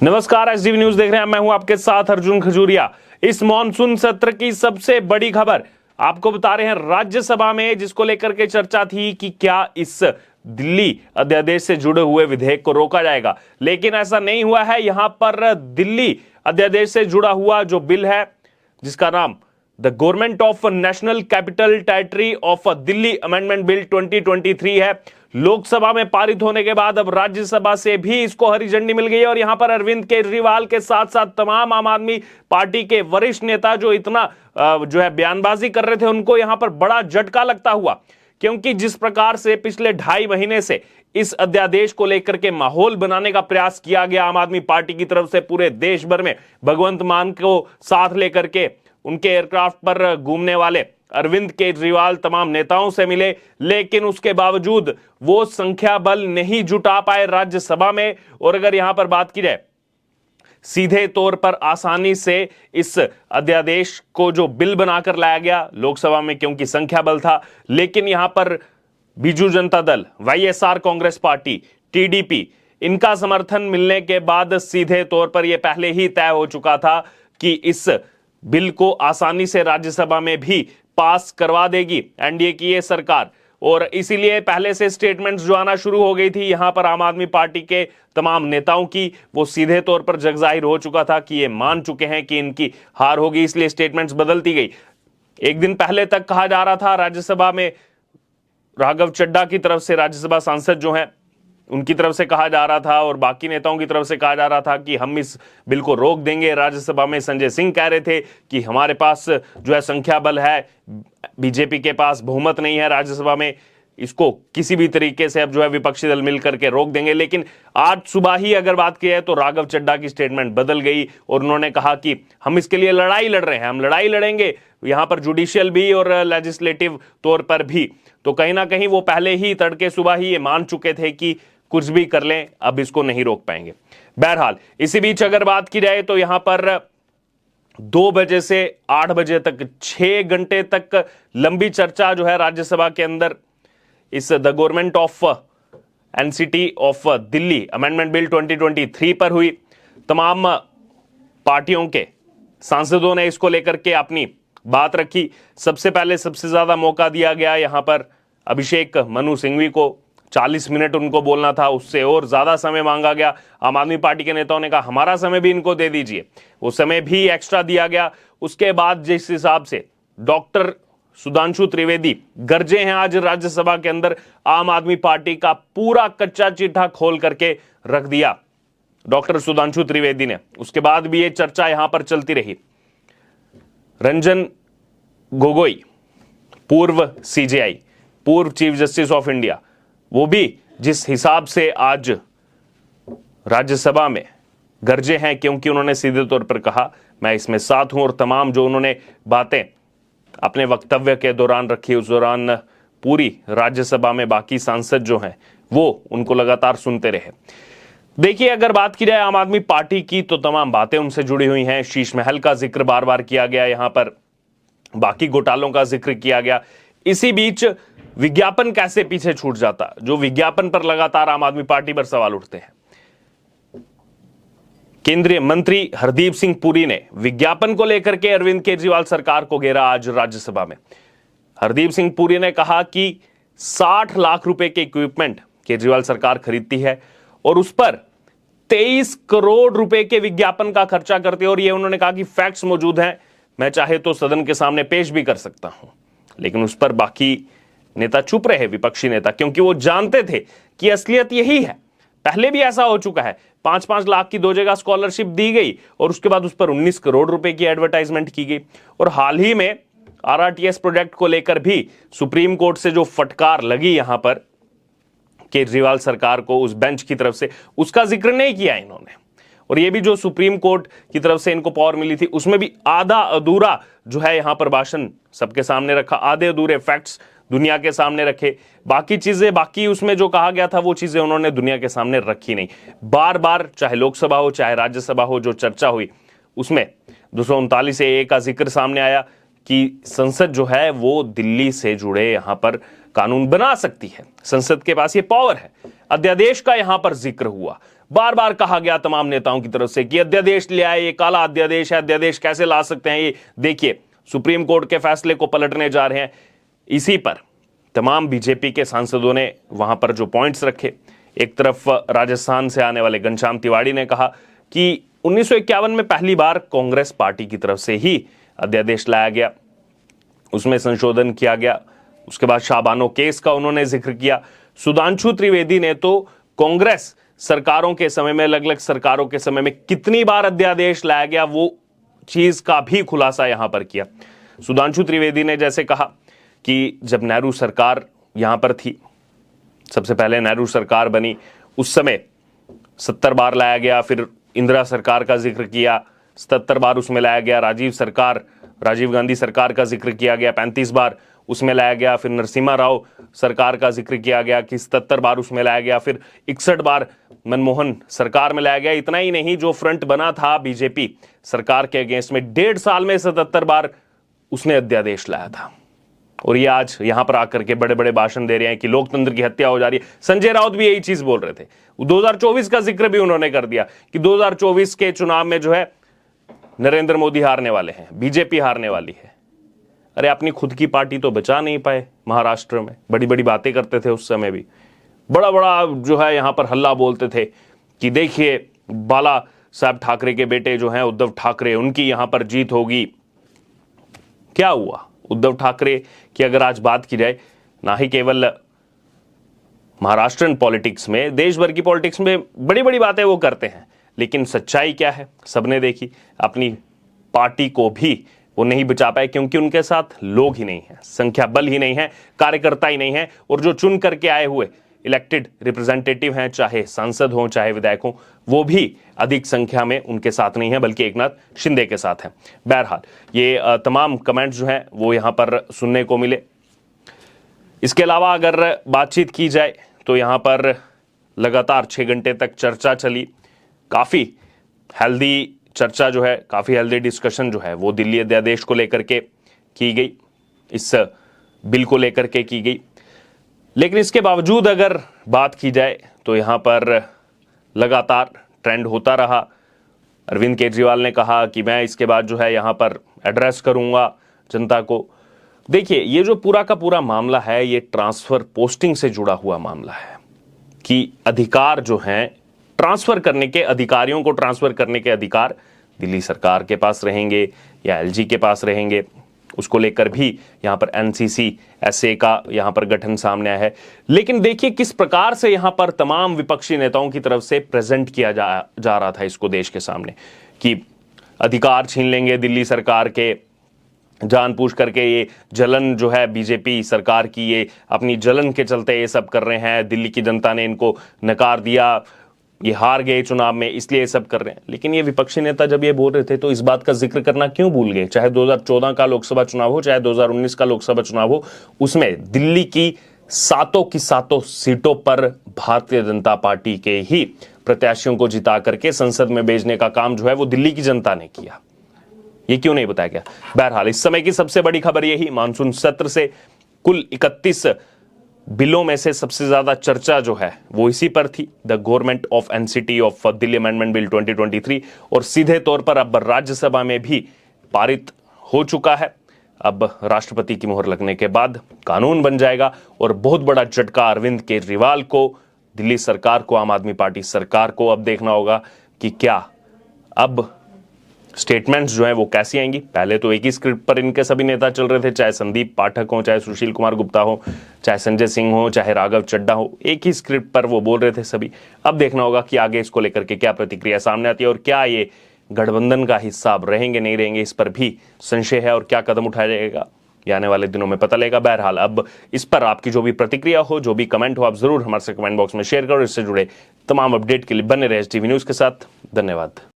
नमस्कार, SDV news देख रहे हैं। मैं हूं आपके साथ अर्जुन खजूरिया। इस मॉनसून सत्र की सबसे बड़ी खबर आपको बता रहे हैं राज्यसभा में, जिसको लेकर के चर्चा थी कि क्या इस दिल्ली अध्यादेश से जुड़े हुए विधेयक को रोका जाएगा, लेकिन ऐसा नहीं हुआ है। यहां पर दिल्ली अध्यादेश से जुड़ा हुआ जो बिल है, जिसका नाम the government of national capital territory of Delhi amendment bill 2023 है, लोकसभा में पारित होने के बाद अब राज्यसभा से भी इसको हरी झंडी मिल गई है। और यहां पर अरविंद केजरीवाल के साथ साथ तमाम आम आदमी पार्टी के वरिष्ठ नेता जो इतना जो है बयानबाजी कर रहे थे, उनको यहां पर बड़ा झटका लगता हुआ, क्योंकि जिस प्रकार से पिछले 2.5 महीने से इस अध्यादेश को लेकर के माहौल बनाने का प्रयास किया गया आम आदमी पार्टी की तरफ से पूरे देश भर में, भगवंत मान को साथ लेकर के उनके एयरक्राफ्ट पर घूमने वाले अरविंद केजरीवाल तमाम नेताओं से मिले, लेकिन उसके बावजूद वो संख्या बल नहीं जुटा पाए राज्यसभा में। और अगर यहां पर बात की जाए सीधे तौर पर आसानी से इस अध्यादेश को जो बिल बनाकर लाया गया लोकसभा में, क्योंकि संख्या बल था, लेकिन यहां पर Biju Janata Dal, YSR Congress party, TDP, इनका समर्थन मिलने के बाद सीधे तौर पर यह पहले ही तय हो चुका था कि इस बिल को आसानी से राज्यसभा में भी पास करवा देगी एनडीए की ये सरकार। और इसीलिए पहले से स्टेटमेंट्स जो आना शुरू हो गई थी यहां पर आम आदमी पार्टी के तमाम नेताओं की, वो सीधे तौर पर जग जाहिर हो चुका था कि ये मान चुके हैं कि इनकी हार होगी, इसलिए स्टेटमेंट्स बदलती गई। एक दिन पहले तक कहा जा रहा था राज्यसभा में, राघव चड्ढा की तरफ से, राज्यसभा सांसद जो हैं उनकी तरफ से कहा जा रहा था और बाकी नेताओं की तरफ से कहा जा रहा था कि हम इस बिल को रोक देंगे। राज्यसभा में संजय सिंह कह रहे थे कि हमारे पास जो है संख्या बल है, बीजेपी के पास बहुमत नहीं है राज्यसभा में, इसको किसी भी तरीके से अब जो है विपक्षी दल मिलकर के रोक देंगे। लेकिन आज सुबह ही अगर बात की है तो राघव चड्ढा की स्टेटमेंट बदल गई और उन्होंने कहा कि हम इसके लिए लड़ाई लड़ रहे हैं, हम लड़ाई लड़ेंगे यहां पर जुडिशियल भी और लेजिस्लेटिव तौर पर भी। तो कहीं ना कहीं वो पहले ही तड़के सुबह ही ये मान चुके थे कि कुछ भी कर लें, अब इसको नहीं रोक पाएंगे। बहरहाल इसी बीच अगर बात की जाए तो यहां पर 2 बजे से 8 बजे तक 6 घंटे तक लंबी चर्चा जो है राज्यसभा के अंदर इस the government of NCT of Delhi amendment bill 2023 पर हुई। तमाम पार्टियों के सांसदों ने इसको लेकर के अपनी बात रखी। सबसे पहले सबसे ज्यादा मौका दिया गया यहां पर अभिषेक मनु सिंघवी को, 40 मिनट उनको बोलना था, उससे और ज्यादा समय मांगा गया। आम आदमी पार्टी के नेताओं ने कहा हमारा समय भी इनको दे दीजिए, वो समय भी एक्स्ट्रा दिया गया। उसके बाद जिस हिसाब से डॉक्टर सुधांशु त्रिवेदी गरजे हैं आज राज्यसभा के अंदर, आम आदमी पार्टी का पूरा कच्चा चिट्ठा खोल करके रख दिया डॉक्टर सुधांशु त्रिवेदी ने। उसके बाद भी ये चर्चा यहां पर चलती रही। रंजन गोगोई, पूर्व सीजेआई, पूर्व चीफ जस्टिस ऑफ इंडिया, वो भी जिस हिसाब से आज राज्यसभा में गरजे हैं, क्योंकि उन्होंने सीधे तौर पर कहा मैं इसमें साथ हूं, और तमाम जो उन्होंने बातें अपने वक्तव्य के दौरान रखी, उस दौरान पूरी राज्यसभा में बाकी सांसद जो हैं वो उनको लगातार सुनते रहे। देखिए, अगर बात की जाए आम आदमी पार्टी की तो तमाम बातें उनसे जुड़ी हुई हैं। शीश महल का जिक्र बार बार किया गया, यहां पर बाकी घोटालों का जिक्र किया गया। इसी बीच विज्ञापन कैसे पीछे छूट जाता, जो विज्ञापन पर लगातार आम आदमी पार्टी पर सवाल उठते हैं। केंद्रीय मंत्री हरदीप सिंह पुरी ने विज्ञापन को लेकर के अरविंद केजरीवाल सरकार को घेरा आज राज्यसभा में। हरदीप सिंह पुरी ने कहा कि 60 लाख रुपए के इक्विपमेंट केजरीवाल सरकार खरीदती है और उस पर 23 करोड़ रुपए के विज्ञापन का खर्चा करती है। और यह उन्होंने कहा कि फैक्ट्स मौजूद हैं, मैं चाहे तो सदन के सामने पेश भी कर सकता हूं। लेकिन उस पर बाकी नेता चुप रहे, विपक्षी नेता, क्योंकि वो जानते थे कि असलियत यही है। पहले भी ऐसा हो चुका है, 5-5 लाख की 2 जगह स्कॉलरशिप दी गई और उसके बाद उस पर 19 करोड़ रुपए की एडवर्टाइजमेंट की गई। और हाल ही में आरआरटीएस प्रोजेक्ट को लेकर भी सुप्रीम कोर्ट से जो फटकार लगी यहां पर केजरीवाल सरकार को उस बेंच की तरफ से, उसका जिक्र नहीं किया इन्होंने। और ये भी जो सुप्रीम कोर्ट की तरफ से इनको पावर मिली थी, उसमें भी आधा अधूरा जो है यहां पर भाषण सबके सामने रखा, आधे अधूरे फैक्ट्स दुनिया के सामने रखे। बाकी चीजें, बाकी उसमें जो कहा गया था वो चीजें उन्होंने दुनिया के सामने रखी नहीं। बार बार चाहे लोकसभा हो चाहे राज्यसभा हो, जो चर्चा हुई उसमें 239A का जिक्र सामने आया कि संसद जो है वो दिल्ली से जुड़े यहां पर कानून बना सकती है, संसद के पास ये पावर है। अध्यादेश का यहां पर जिक्र हुआ, बार बार कहा गया तमाम नेताओं की तरफ से कि अध्यादेश ले आए, ये काला अध्यादेश है, अध्यादेश कैसे ला सकते हैं, ये देखिए सुप्रीम कोर्ट के फैसले को पलटने जा रहे हैं। इसी पर तमाम बीजेपी के सांसदों ने वहां पर जो पॉइंट्स रखे, एक तरफ राजस्थान से आने वाले घनश्याम तिवारी ने कहा कि 1951 में पहली बार कांग्रेस पार्टी की तरफ से ही अध्यादेश लाया गया, उसमें संशोधन किया गया। उसके बाद शाहबानो केस का उन्होंने जिक्र किया। सुधांशु त्रिवेदी ने तो कांग्रेस सरकारों के समय में, अलग अलग सरकारों के समय में कितनी बार अध्यादेश लाया गया वो चीज का भी खुलासा यहां पर किया। सुधांशु त्रिवेदी ने जैसे कहा कि जब नेहरू सरकार यहां पर थी, सबसे पहले नेहरू सरकार बनी, उस समय 70 बार लाया गया, फिर इंदिरा सरकार का जिक्र किया, 77 बार उसमें लाया गया, राजीव गांधी सरकार का जिक्र किया गया, 35 बार उसमें लाया गया, फिर नरसिम्हा राव सरकार का जिक्र किया गया कि 77 बार उसमें लाया गया, फिर 61 बार मनमोहन सरकार में लाया गया। इतना ही नहीं, जो फ्रंट बना था बीजेपी सरकार के अगेंस्ट में, 1.5 साल में 77 बार उसने अध्यादेश लाया था। और ये आज यहां पर आकर के बड़े बड़े भाषण दे रहे हैं कि लोकतंत्र की हत्या हो जा रही है। संजय राउत भी यही चीज बोल रहे थे, 2024 का जिक्र भी उन्होंने कर दिया कि 2024 के चुनाव में जो है नरेंद्र मोदी हारने वाले हैं, बीजेपी हारने वाली है। अरे अपनी खुद की पार्टी तो बचा नहीं पाए महाराष्ट्र में, बड़ी बड़ी बातें करते थे उस समय भी, बड़ा बड़ा जो है यहां पर हल्ला बोलते थे कि देखिए बाला साहब ठाकरे के बेटे जो हैं उद्धव ठाकरे, उनकी यहां पर जीत होगी। क्या हुआ? उद्धव ठाकरे की अगर आज बात की जाए, ना ही केवल महाराष्ट्रन पॉलिटिक्स में, देश भर की पॉलिटिक्स में बड़ी बड़ी बातें वो करते हैं, लेकिन सच्चाई क्या है सबने देखी। अपनी पार्टी को भी वो नहीं बचा पाए क्योंकि उनके साथ लोग ही नहीं है, संख्या बल ही नहीं है, कार्यकर्ता ही नहीं है, और जो चुन करके आए हुए इलेक्टेड रिप्रेजेंटेटिव हैं, चाहे सांसद हों चाहे विधायक हों, वो भी अधिक संख्या में उनके साथ नहीं है, बल्कि एकनाथ शिंदे के साथ हैं। बहरहाल ये तमाम कमेंट्स जो हैं वो यहां पर सुनने को मिले। इसके अलावा अगर बातचीत की जाए तो यहां पर लगातार 6 घंटे तक चर्चा चली, काफी हेल्दी चर्चा जो है, काफी हेल्दी डिस्कशन जो है वो दिल्ली अध्यादेश को लेकर के की गई, इस बिल को लेकर के की गई। लेकिन इसके बावजूद अगर बात की जाए तो यहां पर लगातार ट्रेंड होता रहा। अरविंद केजरीवाल ने कहा कि मैं इसके बाद जो है यहां पर एड्रेस करूंगा जनता को। देखिए ये जो पूरा का पूरा मामला है, ये ट्रांसफर पोस्टिंग से जुड़ा हुआ मामला है कि अधिकार जो हैं ट्रांसफर करने के, अधिकारियों को ट्रांसफर करने के अधिकार दिल्ली सरकार के पास रहेंगे या एलजी के पास रहेंगे। उसको लेकर भी यहां पर एनसीसी एसए का यहां पर गठन सामने आया है। लेकिन देखिए किस प्रकार से यहां पर तमाम विपक्षी नेताओं की तरफ से प्रेजेंट किया जा रहा था इसको देश के सामने कि अधिकार छीन लेंगे दिल्ली सरकार के, जानबूझ करके ये जलन जो है बीजेपी सरकार की, ये अपनी जलन के चलते ये सब कर रहे हैं, दिल्ली की जनता ने इनको नकार दिया, ये हार गए चुनाव में इसलिए ये सब कर रहे हैं। लेकिन ये विपक्षी नेता जब ये बोल रहे थे तो इस बात का जिक्र करना क्यों भूल गए? चाहे 2014 का लोकसभा चुनाव हो, चाहे 2019 का लोकसभा चुनाव हो, उसमें दिल्ली की सातों सीटों पर भारतीय जनता पार्टी के ही प्रत्याशियों को जिता करके संसद में भेजने का काम जो है वो दिल्ली की जनता ने किया। ये क्यों नहीं बताया गया? बहरहाल इस समय की सबसे बड़ी खबर यही, मानसून सत्र से कुल 31 बिलों में से सबसे ज्यादा चर्चा जो है वो इसी पर थी, the government of NCT of Delhi amendment bill 2023, और सीधे तौर पर अब राज्यसभा में भी पारित हो चुका है। अब राष्ट्रपति की मोहर लगने के बाद कानून बन जाएगा और बहुत बड़ा झटका अरविंद केजरीवाल को, दिल्ली सरकार को, आम आदमी पार्टी सरकार को अब देखना होगा कि क्या अब स्टेटमेंट्स जो है वो कैसी आएंगी। पहले तो एक ही स्क्रिप्ट पर इनके सभी नेता चल रहे थे, चाहे संदीप पाठक हो, चाहे सुशील कुमार गुप्ता हो, चाहे संजय सिंह हो, चाहे राघव चड्ढा हो, एक ही स्क्रिप्ट पर वो बोल रहे थे सभी। अब देखना होगा कि आगे इसको लेकर के क्या प्रतिक्रिया सामने आती है और क्या ये गठबंधन का हिस्सा अब रहेंगे नहीं रहेंगे, इस पर भी संशय है, और क्या कदम उठाया जाएगा ये आने वाले दिनों में पता लगेगा। बहरहाल अब इस पर आपकी जो भी प्रतिक्रिया हो, जो भी कमेंट हो, आप जरूर हमारे से कमेंट बॉक्स में शेयर करो। इससे जुड़े तमाम अपडेट के लिए बने रहे एसटीवी न्यूज के साथ। धन्यवाद।